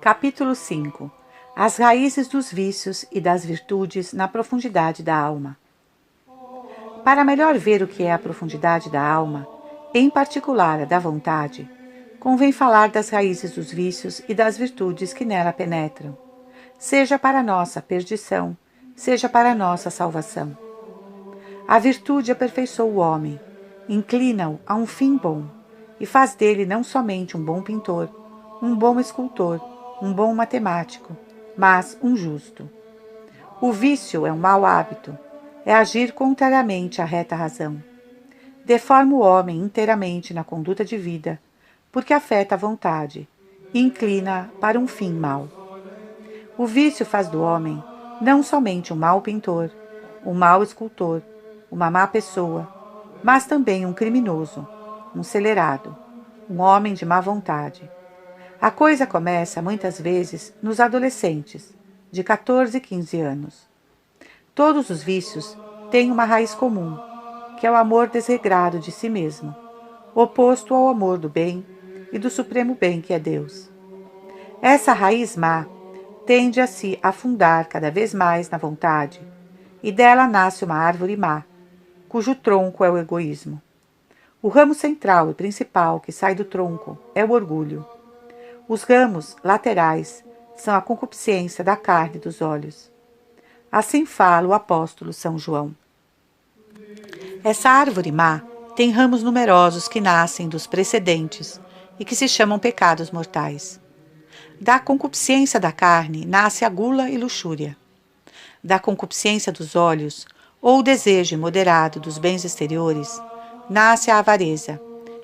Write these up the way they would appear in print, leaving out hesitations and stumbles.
Capítulo 5. As raízes dos vícios e das virtudes na profundidade da alma. Para melhor ver o que é a profundidade da alma, em particular a da vontade, convém falar das raízes dos vícios e das virtudes que nela penetram, seja para nossa perdição, seja para nossa salvação. A virtude aperfeiçoa o homem, inclina-o a um fim bom, e faz dele não somente um bom pintor, um bom escultor, um bom matemático, mas um justo. O vício é um mau hábito, é agir contrariamente à reta razão. Deforma o homem inteiramente na conduta de vida, porque afeta a vontade e inclina para um fim mau. O vício faz do homem não somente um mau pintor, um mau escultor, uma má pessoa, mas também um criminoso, um celerado, um homem de má vontade. A coisa começa, muitas vezes, nos adolescentes, de 14 e 15 anos. Todos os vícios têm uma raiz comum, que é o amor desregrado de si mesmo, oposto ao amor do bem e do supremo bem que é Deus. Essa raiz má tende a se afundar cada vez mais na vontade, e dela nasce uma árvore má, cujo tronco é o egoísmo. O ramo central e principal que sai do tronco é o orgulho. Os ramos laterais são a concupiscência da carne e dos olhos. Assim fala o apóstolo São João. Essa árvore má tem ramos numerosos que nascem dos precedentes e que se chamam pecados mortais. Da concupiscência da carne nasce a gula e luxúria. Da concupiscência dos olhos, ou o desejo imoderado dos bens exteriores, nasce a avareza,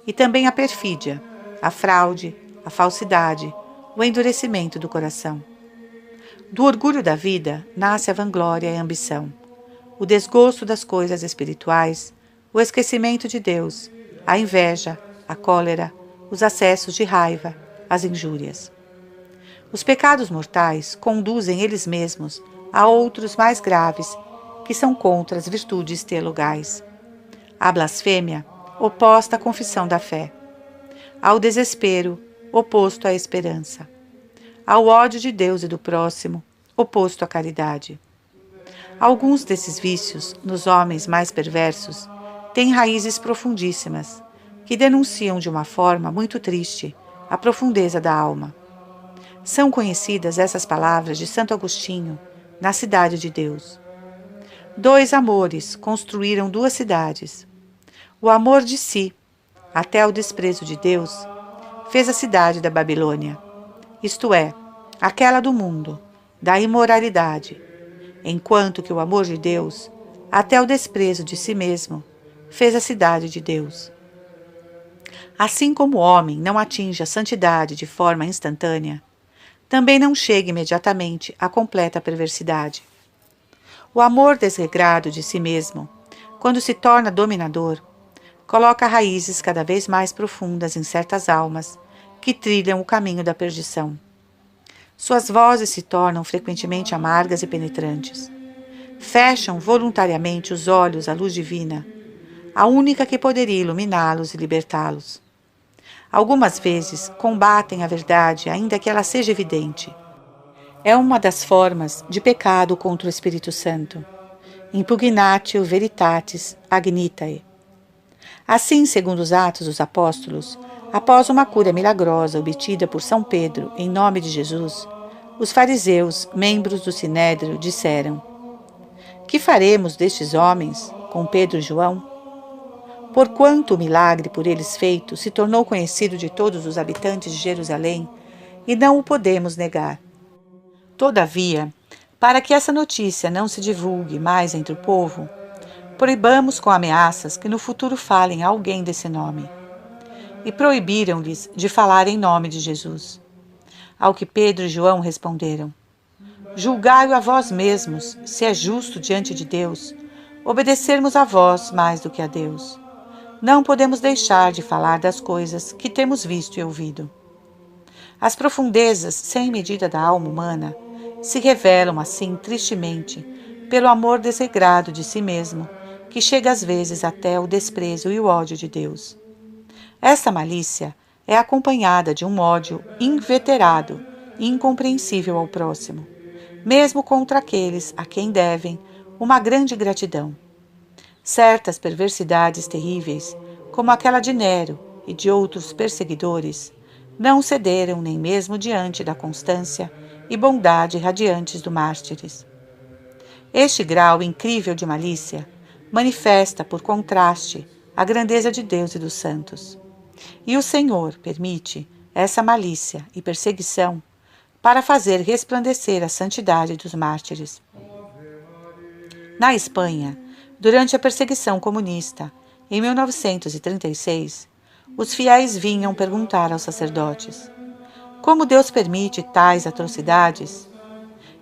e também a perfídia, a fraude, a falsidade, o endurecimento do coração. Do orgulho da vida nasce a vanglória e a ambição, o desgosto das coisas espirituais, o esquecimento de Deus, a inveja, a cólera, os acessos de raiva, as injúrias. Os pecados mortais conduzem eles mesmos a outros mais graves, que são contra as virtudes teologais. A blasfêmia, oposta à confissão da fé. Ao desespero, oposto à esperança. Ao ódio de Deus e do próximo, oposto à caridade. Alguns desses vícios, nos homens mais perversos, têm raízes profundíssimas, que denunciam de uma forma muito triste a profundeza da alma. São conhecidas essas palavras de Santo Agostinho, na Cidade de Deus. Dois amores construíram duas cidades. O amor de si, até o desprezo de Deus, fez a cidade da Babilônia, isto é, aquela do mundo, da imoralidade, enquanto que o amor de Deus, até o desprezo de si mesmo, fez a cidade de Deus. Assim como o homem não atinge a santidade de forma instantânea, também não chega imediatamente à completa perversidade. O amor desregrado de si mesmo, quando se torna dominador, coloca raízes cada vez mais profundas em certas almas que trilham o caminho da perdição. Suas vozes se tornam frequentemente amargas e penetrantes. Fecham voluntariamente os olhos à luz divina, a única que poderia iluminá-los e libertá-los. Algumas vezes combatem a verdade, ainda que ela seja evidente. É uma das formas de pecado contra o Espírito Santo. Impugnatio veritatis agnitae. Assim, segundo os Atos dos Apóstolos, após uma cura milagrosa obtida por São Pedro em nome de Jesus, os fariseus, membros do Sinédrio, disseram: Que faremos destes homens, com Pedro e João? Porquanto o milagre por eles feito se tornou conhecido de todos os habitantes de Jerusalém, e não o podemos negar. Todavia, para que essa notícia não se divulgue mais entre o povo, proibamos com ameaças que no futuro falem a alguém desse nome. E proibiram-lhes de falar em nome de Jesus. Ao que Pedro e João responderam: Julgai-o a vós mesmos, se é justo diante de Deus, obedecermos a vós mais do que a Deus. Não podemos deixar de falar das coisas que temos visto e ouvido. As profundezas sem medida da alma humana se revelam assim tristemente pelo amor desregrado de si mesmo, que chega às vezes até o desprezo e o ódio de Deus. Esta malícia é acompanhada de um ódio inveterado e incompreensível ao próximo, mesmo contra aqueles a quem devem uma grande gratidão. Certas perversidades terríveis, como aquela de Nero e de outros perseguidores, não cederam nem mesmo diante da constância e bondade radiantes do mártires. Este grau incrível de malícia manifesta, por contraste, a grandeza de Deus e dos santos. E o Senhor permite essa malícia e perseguição para fazer resplandecer a santidade dos mártires. Na Espanha, durante a perseguição comunista, em 1936, os fiéis vinham perguntar aos sacerdotes: como Deus permite tais atrocidades?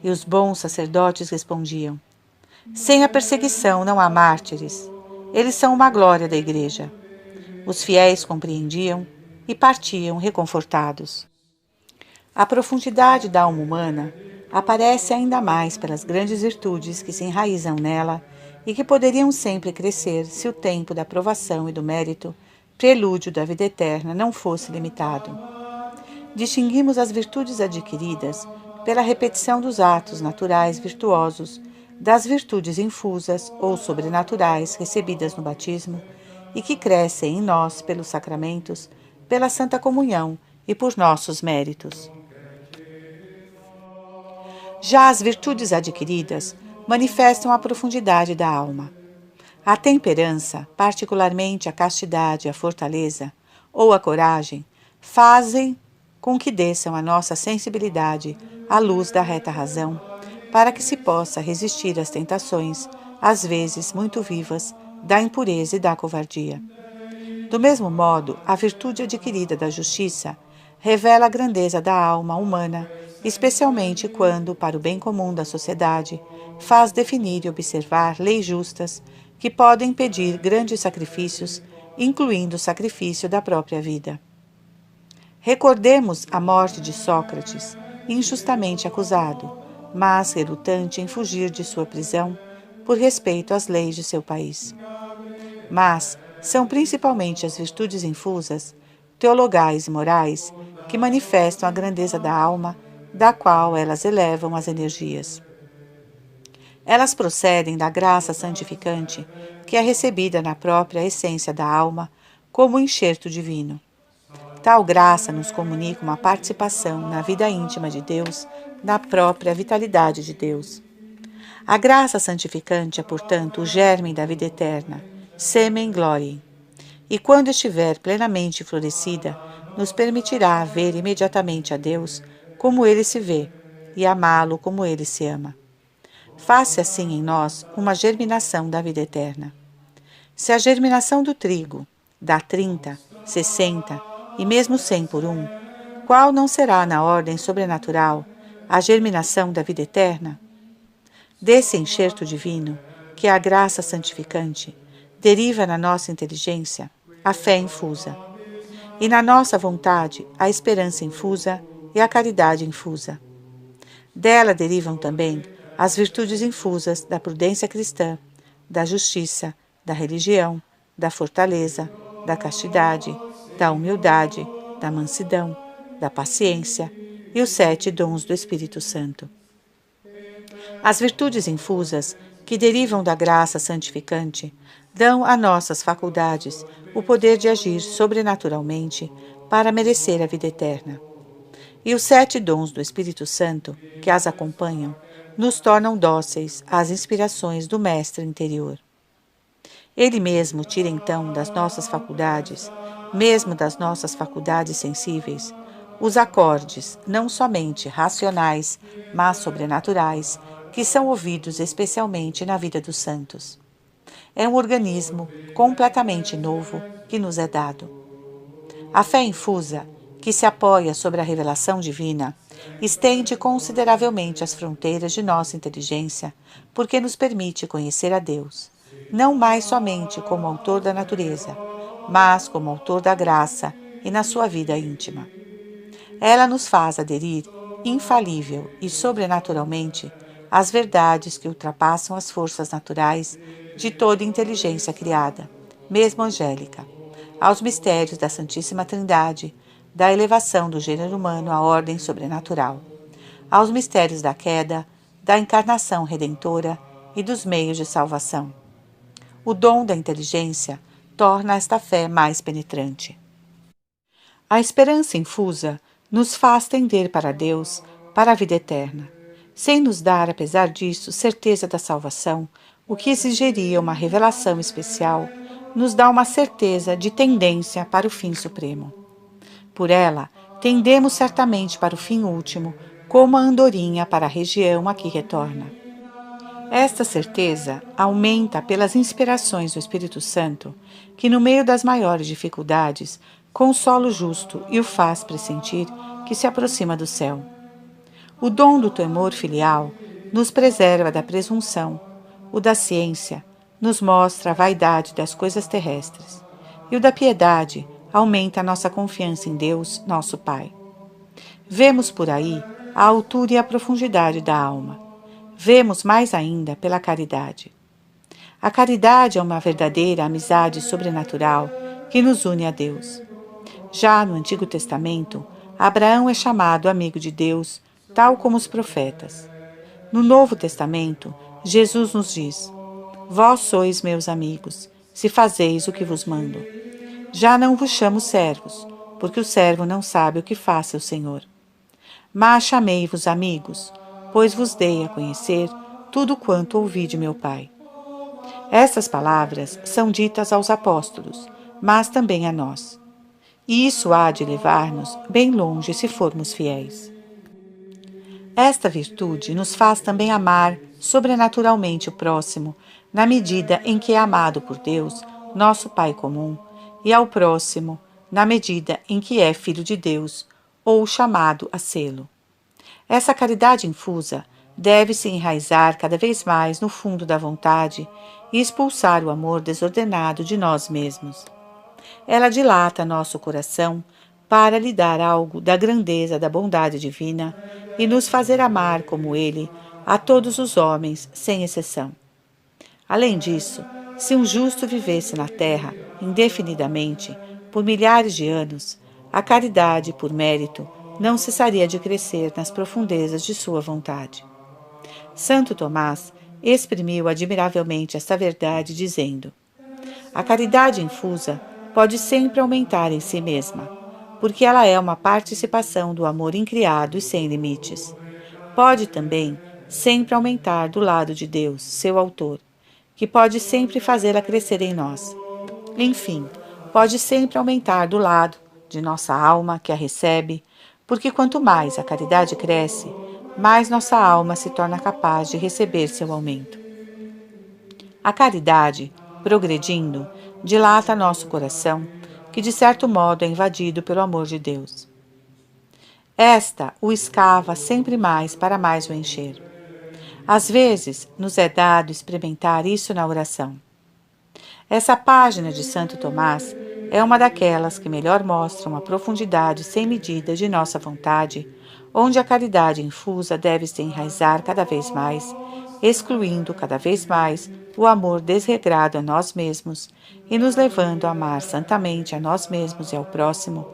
E os bons sacerdotes respondiam: sem a perseguição não há mártires. Eles são uma glória da Igreja. Os fiéis compreendiam e partiam reconfortados. A profundidade da alma humana aparece ainda mais pelas grandes virtudes que se enraizam nela e que poderiam sempre crescer se o tempo da provação e do mérito, prelúdio da vida eterna, não fosse limitado. Distinguimos as virtudes adquiridas pela repetição dos atos naturais virtuosos, das virtudes infusas ou sobrenaturais recebidas no batismo e que crescem em nós pelos sacramentos, pela Santa Comunhão e por nossos méritos. Já as virtudes adquiridas manifestam a profundidade da alma. A temperança, particularmente a castidade e a fortaleza, ou a coragem, fazem com que desçam a nossa sensibilidade à luz da reta razão, para que se possa resistir às tentações, às vezes muito vivas, da impureza e da covardia. Do mesmo modo, a virtude adquirida da justiça revela a grandeza da alma humana, especialmente quando, para o bem comum da sociedade, faz definir e observar leis justas que podem impedir grandes sacrifícios, incluindo o sacrifício da própria vida. Recordemos a morte de Sócrates, injustamente acusado, mas relutante em fugir de sua prisão por respeito às leis de seu país. Mas são principalmente as virtudes infusas, teologais e morais, que manifestam a grandeza da alma, da qual elas elevam as energias. Elas procedem da graça santificante, que é recebida na própria essência da alma, como um enxerto divino. Tal graça nos comunica uma participação na vida íntima de Deus, na própria vitalidade de Deus. A graça santificante é, portanto, o germe da vida eterna, semen gloriae, e quando estiver plenamente florescida, nos permitirá ver imediatamente a Deus como Ele se vê e amá-lo como Ele se ama. Faz-se assim em nós uma germinação da vida eterna. Se a germinação do trigo dá 30, 60 e mesmo 100 por um, qual não será na ordem sobrenatural a germinação da vida eterna? Desse enxerto divino, que é a graça santificante, deriva na nossa inteligência a fé infusa, e na nossa vontade a esperança infusa e a caridade infusa. Dela derivam também as virtudes infusas da prudência cristã, da justiça, da religião, da fortaleza, da castidade, da humildade, da mansidão, da paciência e os 7 dons do Espírito Santo. As virtudes infusas, que derivam da graça santificante, dão a nossas faculdades o poder de agir sobrenaturalmente para merecer a vida eterna. E os 7 dons do Espírito Santo, que as acompanham, nos tornam dóceis às inspirações do Mestre interior. Ele mesmo tira então das nossas faculdades, mesmo das nossas faculdades sensíveis, os acordes, não somente racionais, mas sobrenaturais, que são ouvidos especialmente na vida dos santos. É um organismo completamente novo que nos é dado. A fé infusa, que se apoia sobre a revelação divina, estende consideravelmente as fronteiras de nossa inteligência, porque nos permite conhecer a Deus, não mais somente como autor da natureza, mas como autor da graça e na sua vida íntima. Ela nos faz aderir, infalível e sobrenaturalmente, às verdades que ultrapassam as forças naturais de toda inteligência criada, mesmo angélica, aos mistérios da Santíssima Trindade, da elevação do gênero humano à ordem sobrenatural, aos mistérios da queda, da encarnação redentora e dos meios de salvação. O dom da inteligência torna esta fé mais penetrante. A esperança infusa nos faz tender para Deus, para a vida eterna, sem nos dar, apesar disso, certeza da salvação, o que exigiria uma revelação especial, nos dá uma certeza de tendência para o fim supremo. Por ela, tendemos certamente para o fim último, como a andorinha para a região a que retorna. Esta certeza aumenta pelas inspirações do Espírito Santo, que no meio das maiores dificuldades consola o justo e o faz pressentir que se aproxima do céu. O dom do temor filial nos preserva da presunção, o da ciência nos mostra a vaidade das coisas terrestres, e o da piedade aumenta a nossa confiança em Deus, nosso Pai. Vemos por aí a altura e a profundidade da alma. Vemos mais ainda pela caridade. A caridade é uma verdadeira amizade sobrenatural que nos une a Deus. Já no Antigo Testamento, Abraão é chamado amigo de Deus, tal como os profetas. No Novo Testamento, Jesus nos diz: Vós sois meus amigos, se fazeis o que vos mando. Já não vos chamo servos, porque o servo não sabe o que faz seu senhor. Mas chamei-vos amigos, pois vos dei a conhecer tudo quanto ouvi de meu Pai. Estas palavras são ditas aos apóstolos, mas também a nós. E isso há de levar-nos bem longe se formos fiéis. Esta virtude nos faz também amar sobrenaturalmente o próximo, na medida em que é amado por Deus, nosso Pai comum, e ao próximo, na medida em que é filho de Deus, ou chamado a sê-lo. Essa caridade infusa deve se enraizar cada vez mais no fundo da vontade e expulsar o amor desordenado de nós mesmos. Ela dilata nosso coração para lhe dar algo da grandeza da bondade divina e nos fazer amar como Ele a todos os homens, sem exceção. Além disso, se um justo vivesse na terra indefinidamente, por milhares de anos, a caridade, por mérito, não cessaria de crescer nas profundezas de sua vontade. Santo Tomás exprimiu admiravelmente esta verdade, dizendo: a caridade infusa pode sempre aumentar em si mesma, porque ela é uma participação do amor incriado e sem limites. Pode também sempre aumentar do lado de Deus, seu autor, que pode sempre fazê-la crescer em nós. Enfim, pode sempre aumentar do lado de nossa alma que a recebe, porque quanto mais a caridade cresce, mais nossa alma se torna capaz de receber seu aumento. A caridade, progredindo, dilata nosso coração, que de certo modo é invadido pelo amor de Deus. Esta o escava sempre mais para mais o encher. Às vezes, nos é dado experimentar isso na oração. Essa página de Santo Tomás é uma daquelas que melhor mostram a profundidade sem medida de nossa vontade, onde a caridade infusa deve se enraizar cada vez mais, excluindo cada vez mais o amor desregrado a nós mesmos e nos levando a amar santamente a nós mesmos e ao próximo,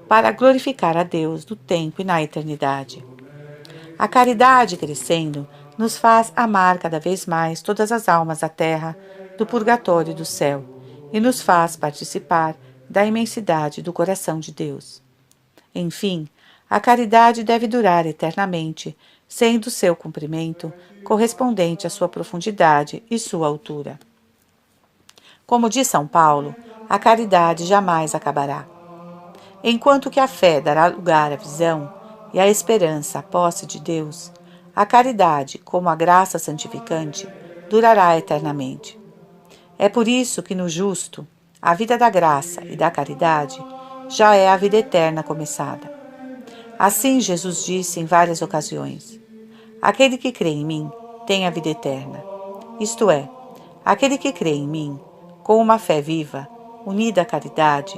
para glorificar a Deus no tempo e na eternidade. A caridade, crescendo, nos faz amar cada vez mais todas as almas da terra, do purgatório e do céu, e nos faz participar da imensidade do coração de Deus. Enfim, a caridade deve durar eternamente, sendo seu cumprimento correspondente à sua profundidade e sua altura. Como diz São Paulo, a caridade jamais acabará. Enquanto que a fé dará lugar à visão e a esperança à posse de Deus, a caridade, como a graça santificante, durará eternamente. É por isso que no justo, a vida da graça e da caridade já é a vida eterna começada. Assim Jesus disse em várias ocasiões: aquele que crê em mim tem a vida eterna. Isto é, aquele que crê em mim, com uma fé viva, unida à caridade,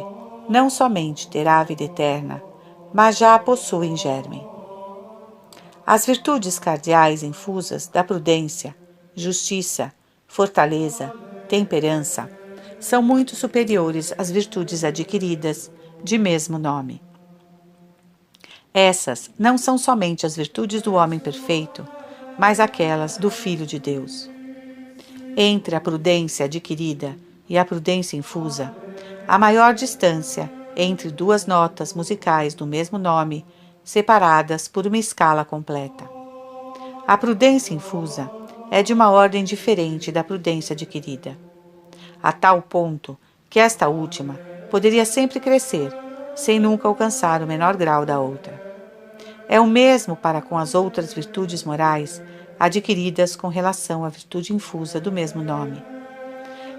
não somente terá a vida eterna, mas já a possui em germe. As virtudes cardeais infusas da prudência, justiça, fortaleza, temperança, são muito superiores às virtudes adquiridas de mesmo nome. Essas não são somente as virtudes do homem perfeito, mas aquelas do Filho de Deus. Entre a prudência adquirida e a prudência infusa, a maior distância entre duas notas musicais do mesmo nome, separadas por uma escala completa. A prudência infusa é de uma ordem diferente da prudência adquirida, a tal ponto que esta última poderia sempre crescer, sem nunca alcançar o menor grau da outra. É o mesmo para com as outras virtudes morais adquiridas com relação à virtude infusa do mesmo nome.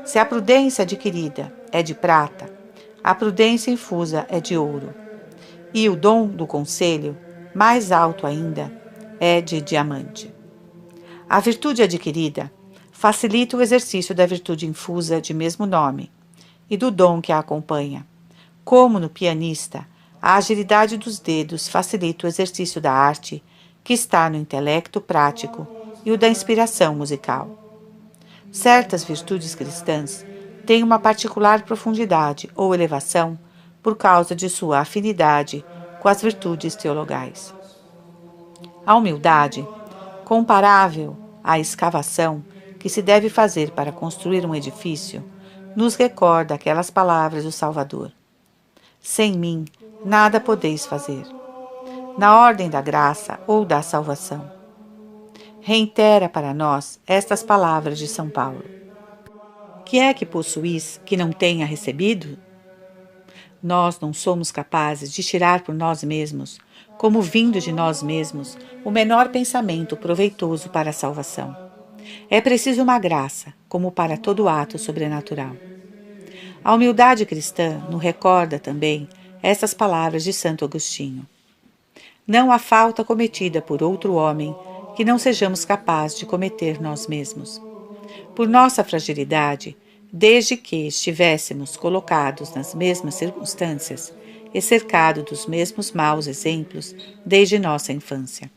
Se a prudência adquirida é de prata, a prudência infusa é de ouro, e o dom do conselho, mais alto ainda, é de diamante. A virtude adquirida facilita o exercício da virtude infusa de mesmo nome e do dom que a acompanha. Como no pianista, a agilidade dos dedos facilita o exercício da arte, que está no intelecto prático, e o da inspiração musical. Certas virtudes cristãs têm uma particular profundidade ou elevação por causa de sua afinidade com as virtudes teologais. A humildade, comparável à escavação que se deve fazer para construir um edifício, nos recorda aquelas palavras do Salvador: sem mim nada podeis fazer, na ordem da graça ou da salvação. Reitera para nós estas palavras de São Paulo: que é que possuís que não tenha recebido? Nós não somos capazes de tirar por nós mesmos, como vindo de nós mesmos, o menor pensamento proveitoso para a salvação. É preciso uma graça, como para todo ato sobrenatural. A humildade cristã nos recorda também estas palavras de Santo Agostinho: não há falta cometida por outro homem que não sejamos capazes de cometer nós mesmos. Por nossa fragilidade, desde que estivéssemos colocados nas mesmas circunstâncias e cercados dos mesmos maus exemplos desde nossa infância.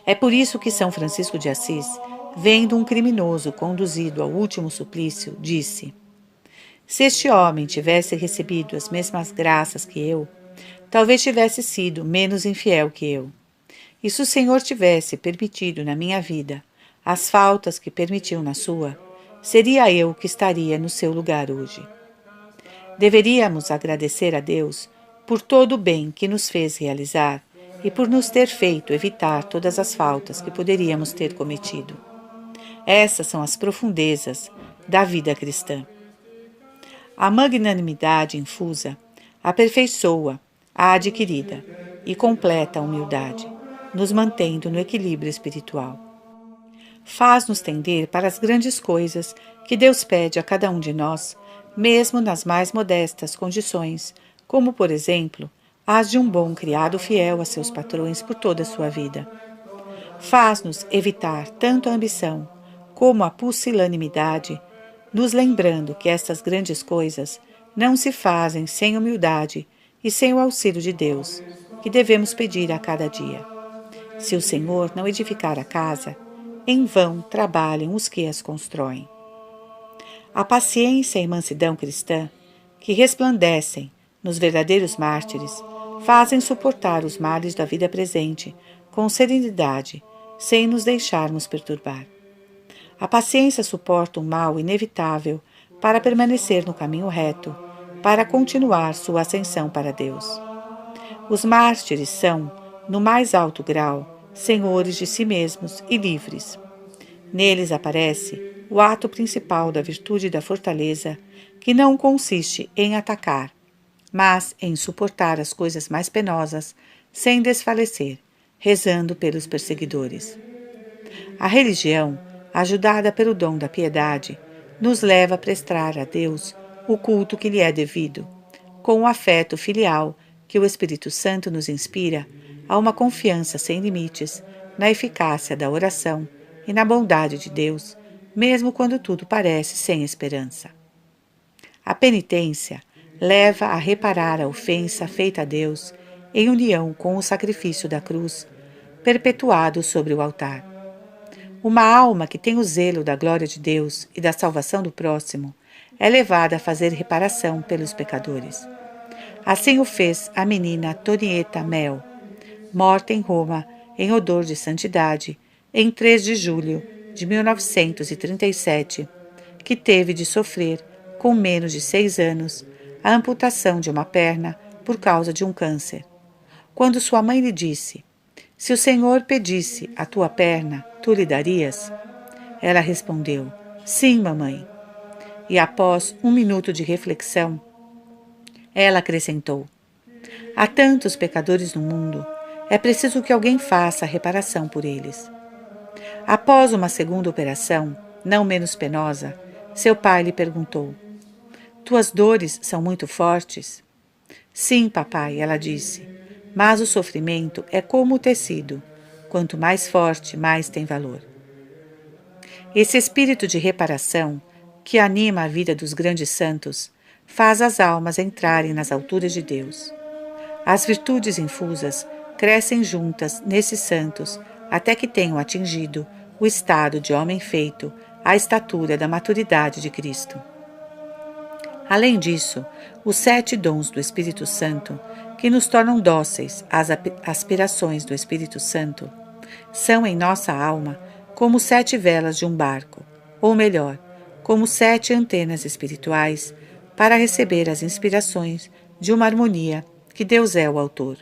É por isso que São Francisco de Assis, vendo um criminoso conduzido ao último suplício, disse: se este homem tivesse recebido as mesmas graças que eu, talvez tivesse sido menos infiel que eu. E se o Senhor tivesse permitido na minha vida as faltas que permitiu na sua, seria eu que estaria no seu lugar hoje. Deveríamos agradecer a Deus por todo o bem que nos fez realizar e por nos ter feito evitar todas as faltas que poderíamos ter cometido. Essas são as profundezas da vida cristã. A magnanimidade infusa aperfeiçoa a adquirida e completa a humildade, nos mantendo no equilíbrio espiritual. Faz-nos tender para as grandes coisas que Deus pede a cada um de nós, mesmo nas mais modestas condições, como, por exemplo, as de um bom criado fiel a seus patrões por toda a sua vida. Faz-nos evitar tanto a ambição como a pusilanimidade, nos lembrando que estas grandes coisas não se fazem sem humildade e sem o auxílio de Deus, que devemos pedir a cada dia. Se o Senhor não edificar a casa, em vão trabalham os que as constroem. A paciência e mansidão cristã, que resplandecem nos verdadeiros mártires, fazem suportar os males da vida presente com serenidade, sem nos deixarmos perturbar. A paciência suporta o mal inevitável para permanecer no caminho reto, para continuar sua ascensão para Deus. Os mártires são, no mais alto grau, senhores de si mesmos e livres. Neles aparece o ato principal da virtude e da fortaleza, que não consiste em atacar, mas em suportar as coisas mais penosas sem desfalecer, rezando pelos perseguidores. A religião, ajudada pelo dom da piedade, nos leva a prestar a Deus o culto que lhe é devido, com o afeto filial que o Espírito Santo nos inspira a uma confiança sem limites na eficácia da oração e na bondade de Deus, mesmo quando tudo parece sem esperança. A penitência leva a reparar a ofensa feita a Deus em união com o sacrifício da cruz, perpetuado sobre o altar. Uma alma que tem o zelo da glória de Deus e da salvação do próximo é levada a fazer reparação pelos pecadores. Assim o fez a menina Antonieta Mel, morta em Roma em odor de santidade, em 3 de julho de 1937, que teve de sofrer, com menos de 6 anos, a amputação de uma perna por causa de um câncer. Quando sua mãe lhe disse: "Se o Senhor pedisse a tua perna, tu lhe darias?" Ela respondeu: "Sim, mamãe." E após 1 minuto de reflexão, ela acrescentou: "Há tantos pecadores no mundo, é preciso que alguém faça a reparação por eles." Após uma segunda operação, não menos penosa, seu pai lhe perguntou: "Tuas dores são muito fortes?" "Sim, papai," ela disse, "mas o sofrimento é como o tecido. Quanto mais forte, mais tem valor." Esse espírito de reparação, que anima a vida dos grandes santos, faz as almas entrarem nas alturas de Deus. As virtudes infusas crescem juntas nesses santos até que tenham atingido o estado de homem feito, à estatura da maturidade de Cristo. Além disso, os 7 dons do Espírito Santo, que nos tornam dóceis às aspirações do Espírito Santo, são em nossa alma como 7 velas de um barco, ou melhor, como 7 antenas espirituais para receber as inspirações de uma harmonia que Deus é o autor.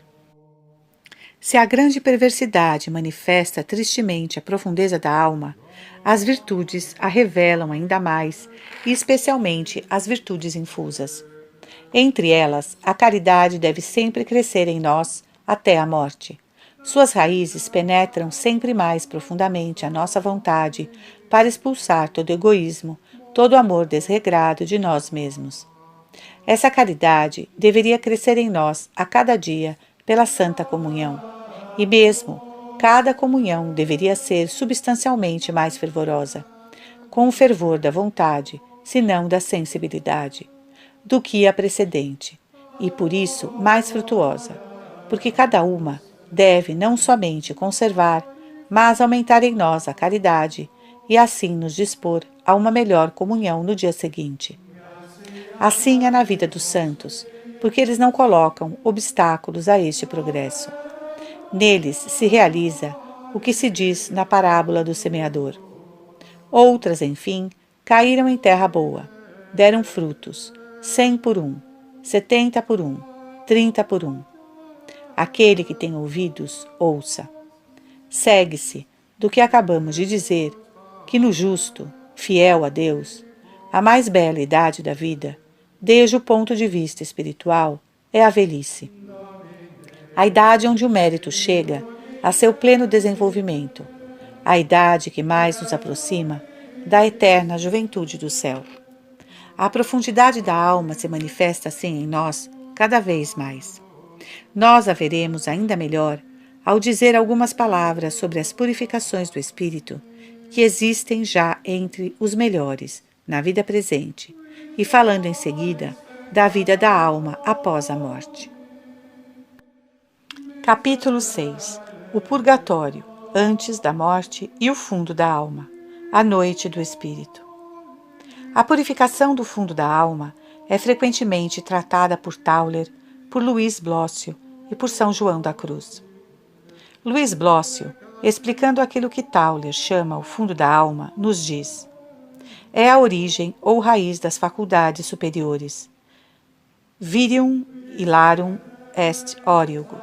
Se a grande perversidade manifesta tristemente a profundeza da alma, as virtudes a revelam ainda mais, e especialmente as virtudes infusas. Entre elas, a caridade deve sempre crescer em nós até a morte. Suas raízes penetram sempre mais profundamente a nossa vontade para expulsar todo egoísmo, todo amor desregrado de nós mesmos. Essa caridade deveria crescer em nós a cada dia pela Santa Comunhão. E mesmo, cada comunhão deveria ser substancialmente mais fervorosa, com o fervor da vontade, se não da sensibilidade, do que a precedente, e por isso mais frutuosa, porque cada uma deve não somente conservar, mas aumentar em nós a caridade e assim nos dispor a uma melhor comunhão no dia seguinte. Assim é na vida dos santos, porque eles não colocam obstáculos a este progresso. Neles se realiza o que se diz na parábola do semeador. Outras, enfim, caíram em terra boa, deram frutos, 100 por 1, 70 por 1, 30 por 1. Aquele que tem ouvidos, ouça. Segue-se do que acabamos de dizer, que no justo, fiel a Deus, a mais bela idade da vida, desde o ponto de vista espiritual, é a velhice. A idade onde o mérito chega a seu pleno desenvolvimento, a idade que mais nos aproxima da eterna juventude do céu. A profundidade da alma se manifesta assim em nós cada vez mais. Nós a veremos ainda melhor ao dizer algumas palavras sobre as purificações do espírito que existem já entre os melhores na vida presente e falando em seguida da vida da alma após a morte. Capítulo 6. O Purgatório, antes da morte e o fundo da alma. A noite do espírito. A purificação do fundo da alma é frequentemente tratada por Tauler, por Luís Blócio e por São João da Cruz. Luís Blócio, explicando aquilo que Tauler chama o fundo da alma, nos diz: é a origem ou raiz das faculdades superiores. Virium ilarum est origo.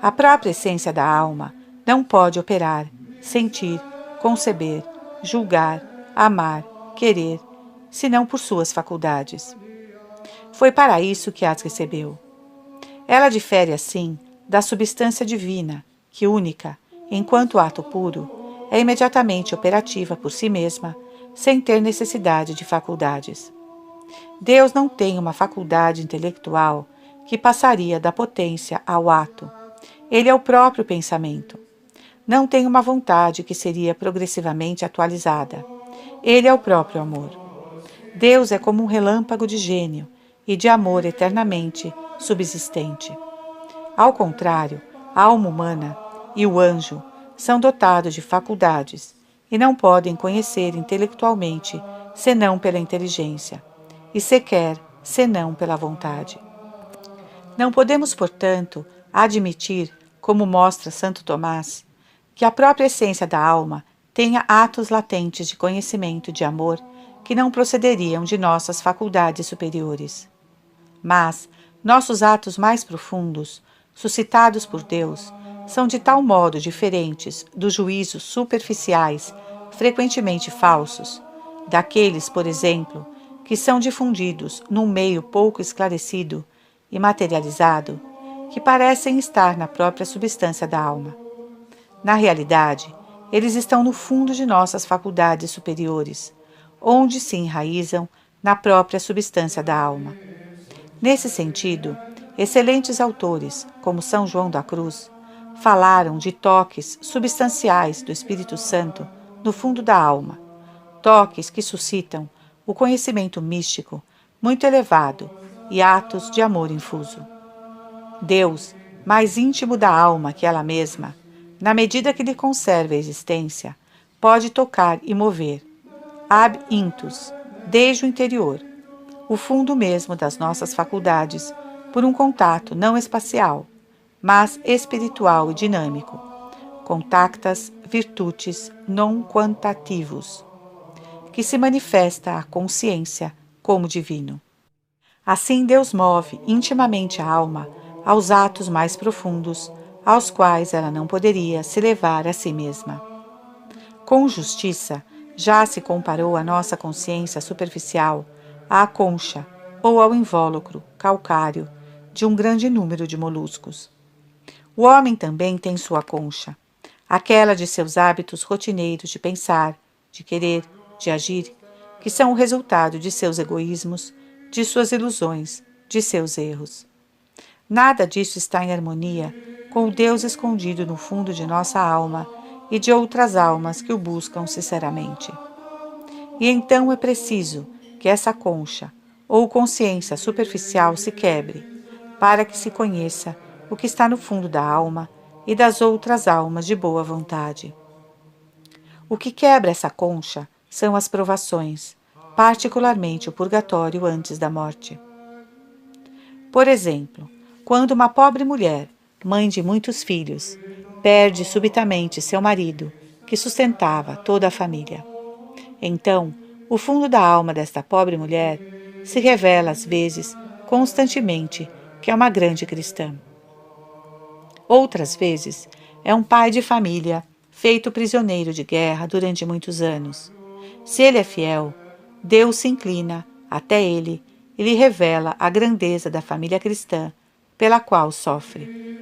A própria essência da alma não pode operar, sentir, conceber, julgar, amar, querer, senão por suas faculdades. Foi para isso que as recebeu. Ela difere, assim, da substância divina, que única, enquanto ato puro, é imediatamente operativa por si mesma, sem ter necessidade de faculdades. Deus não tem uma faculdade intelectual que passaria da potência ao ato. Ele é o próprio pensamento. Não tem uma vontade que seria progressivamente atualizada. Ele é o próprio amor. Deus é como um relâmpago de gênio e de amor eternamente subsistente. Ao contrário, a alma humana e o anjo são dotados de faculdades e não podem conhecer intelectualmente senão pela inteligência, e sequer senão pela vontade. Não podemos, portanto, admitir como mostra Santo Tomás, que a própria essência da alma tenha atos latentes de conhecimento e de amor que não procederiam de nossas faculdades superiores. Mas nossos atos mais profundos, suscitados por Deus, são de tal modo diferentes dos juízos superficiais, frequentemente falsos, daqueles, por exemplo, que são difundidos num meio pouco esclarecido e materializado, que parecem estar na própria substância da alma. Na realidade, eles estão no fundo de nossas faculdades superiores, onde se enraizam na própria substância da alma. Nesse sentido, excelentes autores, como São João da Cruz, falaram de toques substanciais do Espírito Santo no fundo da alma, toques que suscitam o conhecimento místico muito elevado e atos de amor infuso. Deus, mais íntimo da alma que ela mesma, na medida que lhe conserva a existência, pode tocar e mover, ab intus, desde o interior, o fundo mesmo das nossas faculdades, por um contato não espacial, mas espiritual e dinâmico, contactas virtutis non quantativus, que se manifesta à consciência como divino. Assim Deus move intimamente a alma aos atos mais profundos, aos quais ela não poderia se levar a si mesma. Com justiça, já se comparou a nossa consciência superficial à concha ou ao invólucro calcário de um grande número de moluscos. O homem também tem sua concha, aquela de seus hábitos rotineiros de pensar, de querer, de agir, que são o resultado de seus egoísmos, de suas ilusões, de seus erros. Nada disso está em harmonia com o Deus escondido no fundo de nossa alma e de outras almas que o buscam sinceramente. E então é preciso que essa concha ou consciência superficial se quebre, para que se conheça o que está no fundo da alma e das outras almas de boa vontade. O que quebra essa concha são as provações, particularmente o purgatório antes da morte. Por exemplo, quando uma pobre mulher, mãe de muitos filhos, perde subitamente seu marido, que sustentava toda a família. Então, o fundo da alma desta pobre mulher se revela às vezes, constantemente, que é uma grande cristã. Outras vezes, é um pai de família, feito prisioneiro de guerra durante muitos anos. Se ele é fiel, Deus se inclina até ele e lhe revela a grandeza da família cristã pela qual sofre.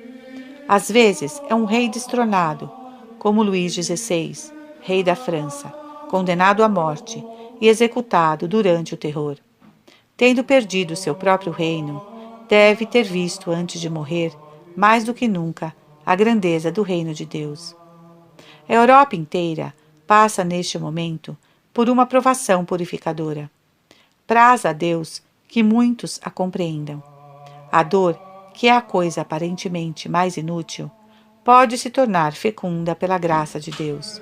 Às vezes é um rei destronado, como Luís XVI, rei da França, condenado à morte e executado durante o terror. Tendo perdido seu próprio reino, deve ter visto antes de morrer, mais do que nunca, a grandeza do reino de Deus. A Europa inteira passa neste momento por uma provação purificadora. Praz a Deus que muitos a compreendam. A dor, que é a coisa aparentemente mais inútil, pode se tornar fecunda pela graça de Deus.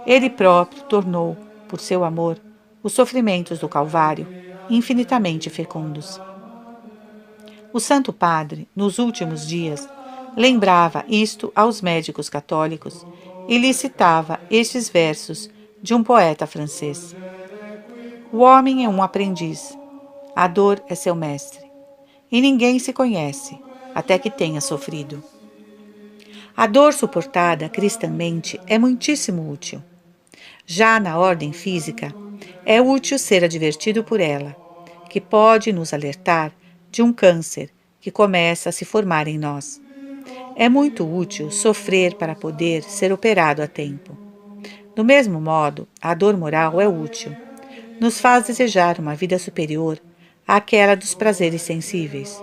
Ele próprio tornou, por seu amor, os sofrimentos do Calvário infinitamente fecundos. O Santo Padre, nos últimos dias, lembrava isto aos médicos católicos e lhes citava estes versos de um poeta francês. O homem é um aprendiz, a dor é seu mestre, e ninguém se conhece até que tenha sofrido. A dor suportada cristãmente é muitíssimo útil. Já na ordem física, é útil ser advertido por ela, que pode nos alertar de um câncer que começa a se formar em nós. É muito útil sofrer para poder ser operado a tempo. Do mesmo modo, a dor moral é útil. Nos faz desejar uma vida superior àquela dos prazeres sensíveis,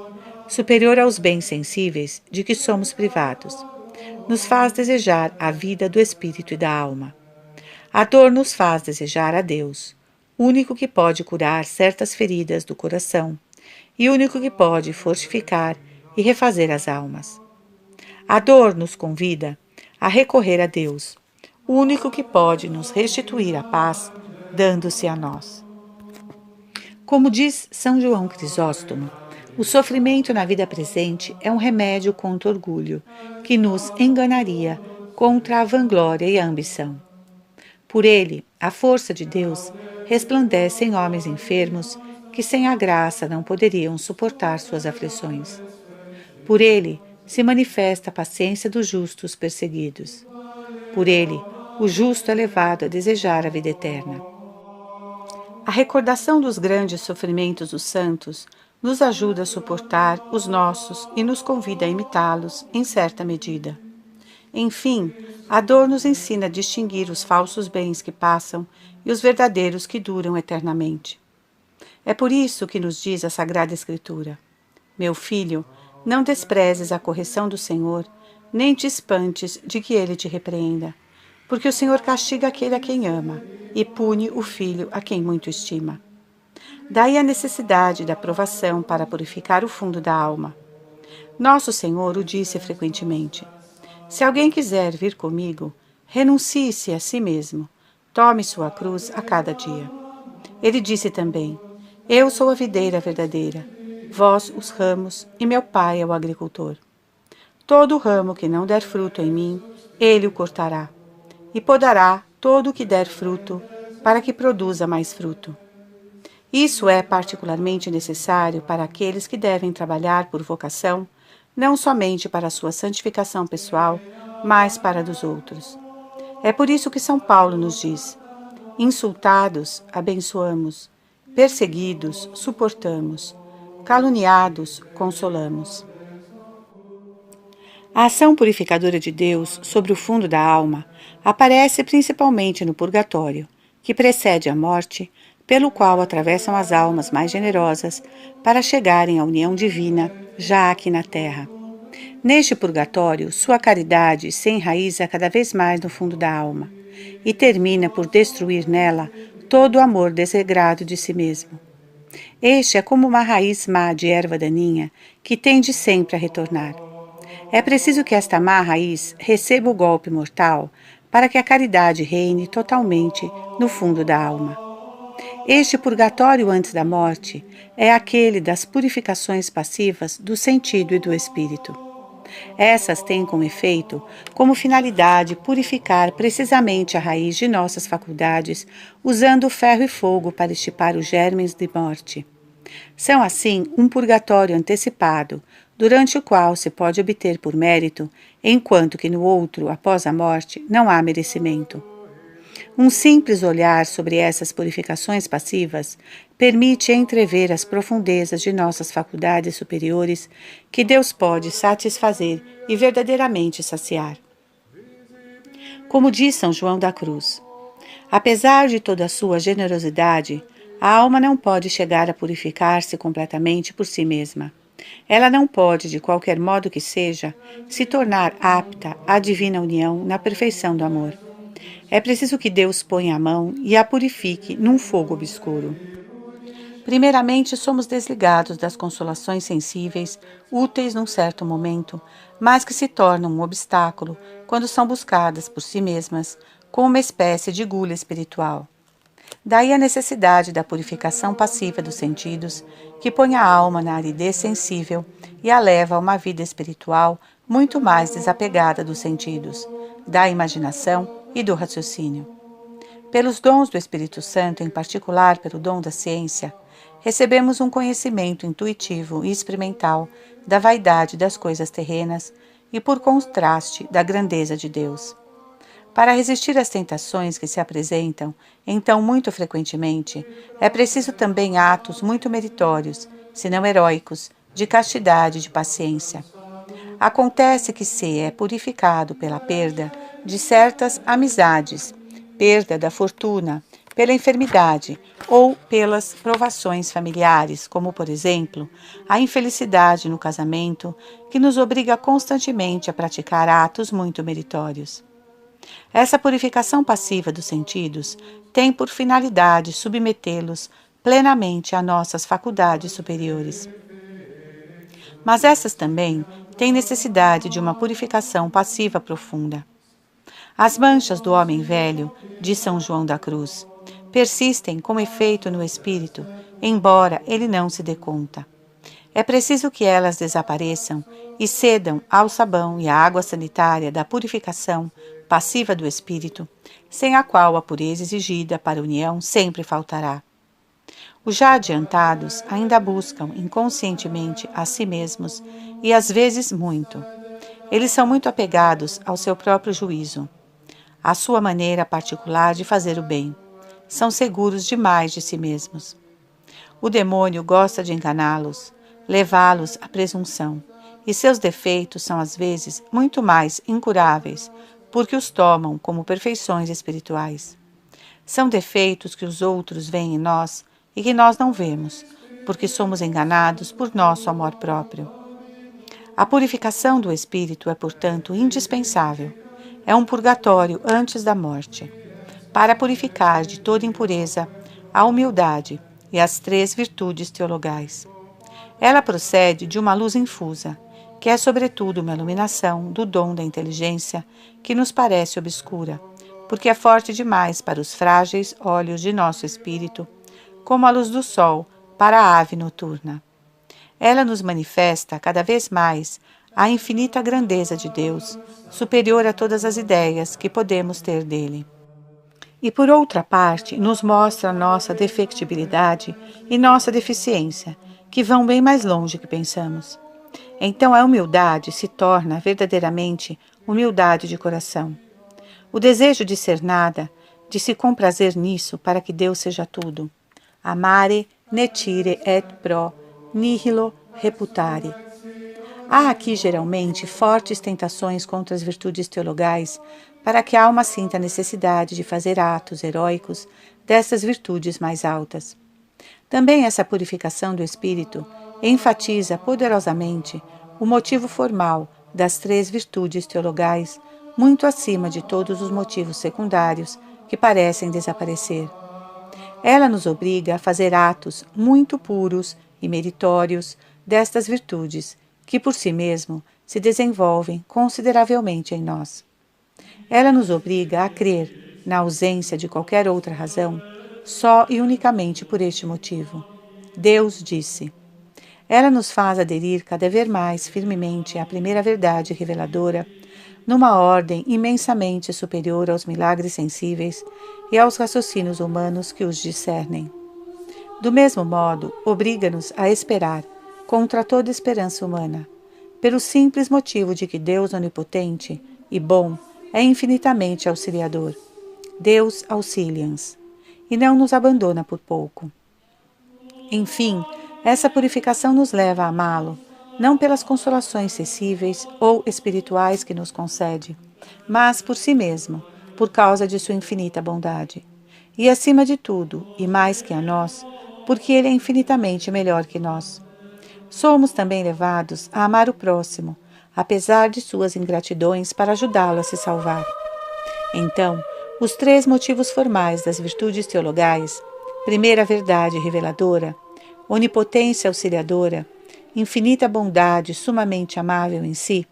superior aos bens sensíveis de que somos privados. Nos faz desejar a vida do espírito e da alma. A dor nos faz desejar a Deus, único que pode curar certas feridas do coração e único que pode fortificar e refazer as almas. A dor nos convida a recorrer a Deus, o único que pode nos restituir a paz, dando-se a nós. Como diz São João Crisóstomo, O sofrimento na vida presente é um remédio contra o orgulho, que nos enganaria contra a vanglória e a ambição. Por ele, a força de Deus resplandece em homens enfermos que sem a graça não poderiam suportar suas aflições. Por ele, se manifesta a paciência dos justos perseguidos. Por ele, o justo é levado a desejar a vida eterna. A recordação dos grandes sofrimentos dos santos nos ajuda a suportar os nossos e nos convida a imitá-los em certa medida. Enfim, a dor nos ensina a distinguir os falsos bens que passam e os verdadeiros que duram eternamente. É por isso que nos diz a Sagrada Escritura: Meu filho, não desprezes a correção do Senhor, nem te espantes de que ele te repreenda, porque o Senhor castiga aquele a quem ama e pune o filho a quem muito estima. Daí a necessidade da provação para purificar o fundo da alma. Nosso Senhor o disse frequentemente: Se alguém quiser vir comigo, renuncie-se a si mesmo, tome sua cruz a cada dia. Ele disse também: Eu sou a videira verdadeira, vós os ramos, e meu Pai é o agricultor. Todo ramo que não der fruto em mim, ele o cortará, e podará todo o que der fruto, para que produza mais fruto. Isso é particularmente necessário para aqueles que devem trabalhar por vocação, não somente para a sua santificação pessoal, mas para a dos outros. É por isso que São Paulo nos diz: insultados, abençoamos, perseguidos, suportamos, caluniados, consolamos. A ação purificadora de Deus sobre o fundo da alma aparece principalmente no purgatório, que precede a morte, pelo qual atravessam as almas mais generosas para chegarem à união divina, já aqui na terra. Neste purgatório, sua caridade se enraiza cada vez mais no fundo da alma e termina por destruir nela todo o amor desregrado de si mesmo. Este é como uma raiz má de erva daninha que tende sempre a retornar. É preciso que esta má raiz receba o golpe mortal para que a caridade reine totalmente no fundo da alma. Este purgatório antes da morte é aquele das purificações passivas do sentido e do espírito. Essas têm como efeito, como finalidade, purificar precisamente a raiz de nossas faculdades, usando ferro e fogo para estipar os germes de morte. São, assim, um purgatório antecipado, durante o qual se pode obter por mérito, enquanto que no outro, após a morte, não há merecimento. Um simples olhar sobre essas purificações passivas permite entrever as profundezas de nossas faculdades superiores que Deus pode satisfazer e verdadeiramente saciar. Como diz São João da Cruz: apesar de toda a sua generosidade, a alma não pode chegar a purificar-se completamente por si mesma. Ela não pode, de qualquer modo que seja, se tornar apta à divina união na perfeição do amor. É preciso que Deus ponha a mão e a purifique num fogo obscuro. Primeiramente, somos desligados das consolações sensíveis, úteis num certo momento, mas que se tornam um obstáculo quando são buscadas por si mesmas, como uma espécie de gula espiritual. Daí a necessidade da purificação passiva dos sentidos, que põe a alma na aridez sensível e a leva a uma vida espiritual muito mais desapegada dos sentidos, da imaginação e do raciocínio. Pelos dons do Espírito Santo, em particular pelo dom da ciência, recebemos um conhecimento intuitivo e experimental da vaidade das coisas terrenas e, por contraste, da grandeza de Deus. Para resistir às tentações que se apresentam, então muito frequentemente, é preciso também atos muito meritórios, se não heróicos, de castidade e de paciência. Acontece que se é purificado pela perda de certas amizades, perda da fortuna, pela enfermidade ou pelas provações familiares, como, por exemplo, a infelicidade no casamento, que nos obriga constantemente a praticar atos muito meritórios. Essa purificação passiva dos sentidos tem por finalidade submetê-los plenamente a nossas faculdades superiores. Mas essas também têm necessidade de uma purificação passiva profunda. As manchas do homem velho, diz São João da Cruz, persistem como efeito no espírito, embora ele não se dê conta. É preciso que elas desapareçam e cedam ao sabão e à água sanitária da purificação passiva do espírito, sem a qual a pureza exigida para a união sempre faltará. Os já adiantados ainda buscam inconscientemente a si mesmos e às vezes muito. Eles são muito apegados ao seu próprio juízo, à sua maneira particular de fazer o bem. São seguros demais de si mesmos. O demônio gosta de enganá-los, levá-los à presunção, e seus defeitos são às vezes muito mais incuráveis, porque os tomam como perfeições espirituais. São defeitos que os outros veem em nós e que nós não vemos, porque somos enganados por nosso amor próprio. A purificação do espírito é, portanto, indispensável. É um purgatório antes da morte, para purificar de toda impureza a humildade e as 3 virtudes teologais. Ela procede de uma luz infusa, que é sobretudo uma iluminação do dom da inteligência que nos parece obscura, porque é forte demais para os frágeis olhos de nosso espírito, como a luz do sol para a ave noturna. Ela nos manifesta cada vez mais a infinita grandeza de Deus, superior a todas as ideias que podemos ter dele. E, por outra parte, nos mostra nossa defectibilidade e nossa deficiência, que vão bem mais longe que pensamos. Então a humildade se torna verdadeiramente humildade de coração. O desejo de ser nada, de se comprazer nisso para que Deus seja tudo. Amare, netire et pro, nihilo reputare. Há aqui geralmente fortes tentações contra as virtudes teologais para que a alma sinta a necessidade de fazer atos heróicos dessas virtudes mais altas. Também essa purificação do espírito enfatiza poderosamente o motivo formal das 3 virtudes teologais, muito acima de todos os motivos secundários que parecem desaparecer. Ela nos obriga a fazer atos muito puros e meritórios destas virtudes, que por si mesmo se desenvolvem consideravelmente em nós. Ela nos obriga a crer, na ausência de qualquer outra razão, só e unicamente por este motivo. Deus disse. Ela nos faz aderir cada vez mais firmemente à primeira verdade reveladora, numa ordem imensamente superior aos milagres sensíveis e aos raciocínios humanos que os discernem. Do mesmo modo, obriga-nos a esperar, contra toda esperança humana, pelo simples motivo de que Deus onipotente e bom é infinitamente auxiliador. Deus auxilia-nos e não nos abandona por pouco. Enfim, essa purificação nos leva a amá-lo, não pelas consolações sensíveis ou espirituais que nos concede, mas por si mesmo, por causa de sua infinita bondade. E acima de tudo, e mais que a nós, porque ele é infinitamente melhor que nós. Somos também levados a amar o próximo, apesar de suas ingratidões para ajudá-lo a se salvar. Então, os 3 motivos formais das virtudes teologais, primeira verdade reveladora, onipotência auxiliadora, infinita bondade sumamente amável em si,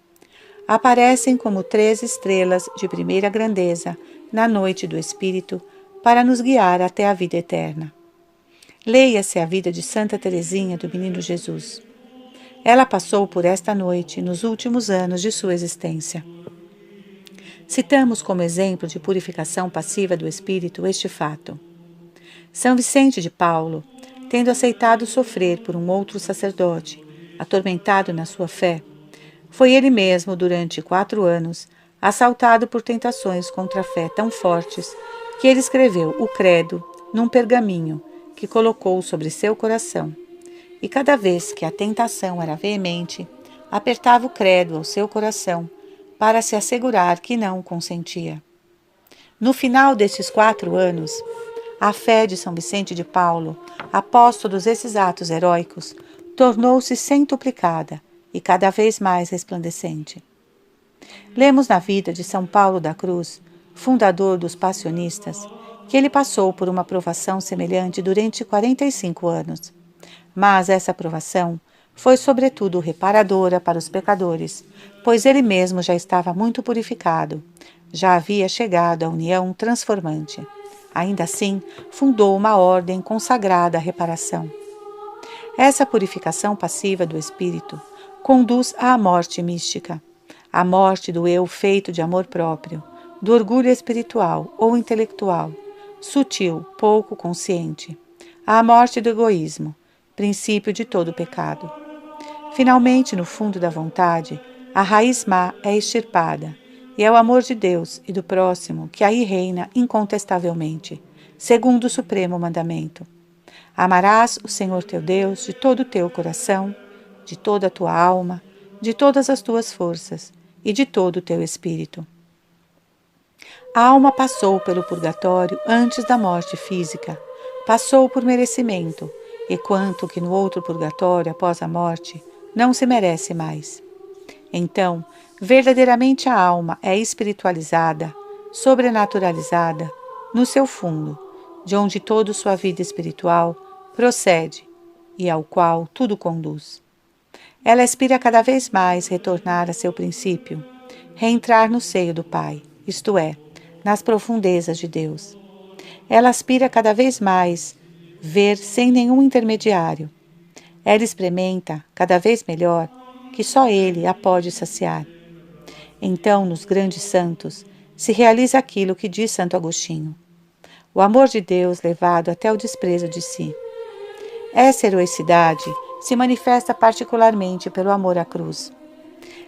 aparecem como 3 estrelas de primeira grandeza na noite do Espírito para nos guiar até a vida eterna. Leia-se a vida de Santa Teresinha do Menino Jesus. Ela passou por esta noite nos últimos anos de sua existência. Citamos como exemplo de purificação passiva do espírito este fato. São Vicente de Paulo, tendo aceitado sofrer por um outro sacerdote, atormentado na sua fé, foi ele mesmo, durante 4 anos, assaltado por tentações contra a fé tão fortes que ele escreveu o credo num pergaminho que colocou sobre seu coração. E cada vez que a tentação era veemente, apertava o credo ao seu coração para se assegurar que não o consentia. No final destes 4 anos, a fé de São Vicente de Paulo, apóstolo desses atos heróicos, tornou-se centuplicada e cada vez mais resplandecente. Lemos na vida de São Paulo da Cruz, fundador dos passionistas, que ele passou por uma provação semelhante durante 45 anos. Mas essa provação foi sobretudo reparadora para os pecadores, pois ele mesmo já estava muito purificado, já havia chegado à união transformante. Ainda assim, fundou uma ordem consagrada à reparação. Essa purificação passiva do espírito conduz à morte mística, a morte do eu feito de amor próprio, do orgulho espiritual ou intelectual, sutil, pouco consciente, à morte do egoísmo, princípio de todo pecado. Finalmente, no fundo da vontade, a raiz má é extirpada, e é o amor de Deus e do próximo que aí reina incontestavelmente, segundo o supremo mandamento. Amarás o Senhor teu Deus de todo o teu coração, de toda a tua alma, de todas as tuas forças e de todo o teu espírito. A alma passou pelo purgatório antes da morte física, passou por merecimento, e quanto que no outro purgatório, após a morte, não se merece mais. Então, verdadeiramente a alma é espiritualizada, sobrenaturalizada, no seu fundo, de onde toda sua vida espiritual procede e ao qual tudo conduz. Ela aspira cada vez mais retornar a seu princípio, reentrar no seio do Pai, isto é, nas profundezas de Deus. Ela aspira cada vez mais ver sem nenhum intermediário. Ela experimenta cada vez melhor que só Ele a pode saciar. Então, nos grandes santos, se realiza aquilo que diz Santo Agostinho: o amor de Deus levado até o desprezo de si. Essa heroicidade se manifesta particularmente pelo amor à cruz.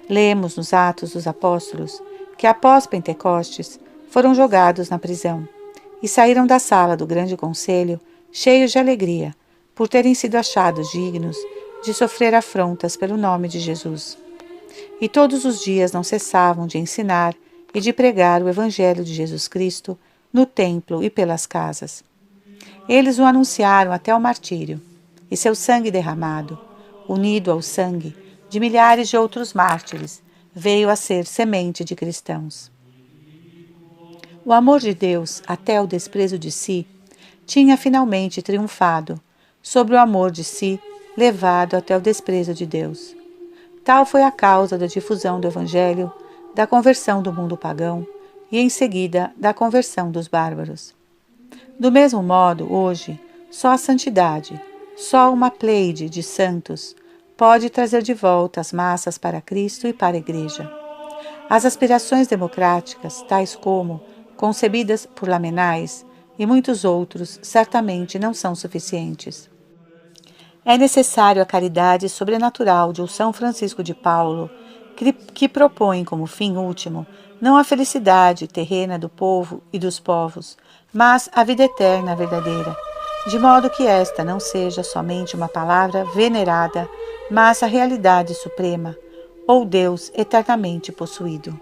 Lemos nos Atos dos Apóstolos que, após Pentecostes, foram jogados na prisão e saíram da sala do grande conselho cheios de alegria por terem sido achados dignos de sofrer afrontas pelo nome de Jesus. E todos os dias não cessavam de ensinar e de pregar o Evangelho de Jesus Cristo no templo e pelas casas. Eles o anunciaram até o martírio, e seu sangue derramado, unido ao sangue de milhares de outros mártires, veio a ser semente de cristãos. O amor de Deus, até o desprezo de si, tinha finalmente triunfado sobre o amor de si levado até o desprezo de Deus. Tal foi a causa da difusão do Evangelho, da conversão do mundo pagão e, em seguida, da conversão dos bárbaros. Do mesmo modo, hoje, só a santidade, só uma pleide de santos pode trazer de volta as massas para Cristo e para a Igreja. As aspirações democráticas, tais como concebidas por Lamennais e muitos outros, certamente não são suficientes. É necessário a caridade sobrenatural de São Francisco de Paulo, que propõe como fim último não a felicidade terrena do povo e dos povos, mas a vida eterna verdadeira, de modo que esta não seja somente uma palavra venerada, mas a realidade suprema, ou Deus eternamente possuído.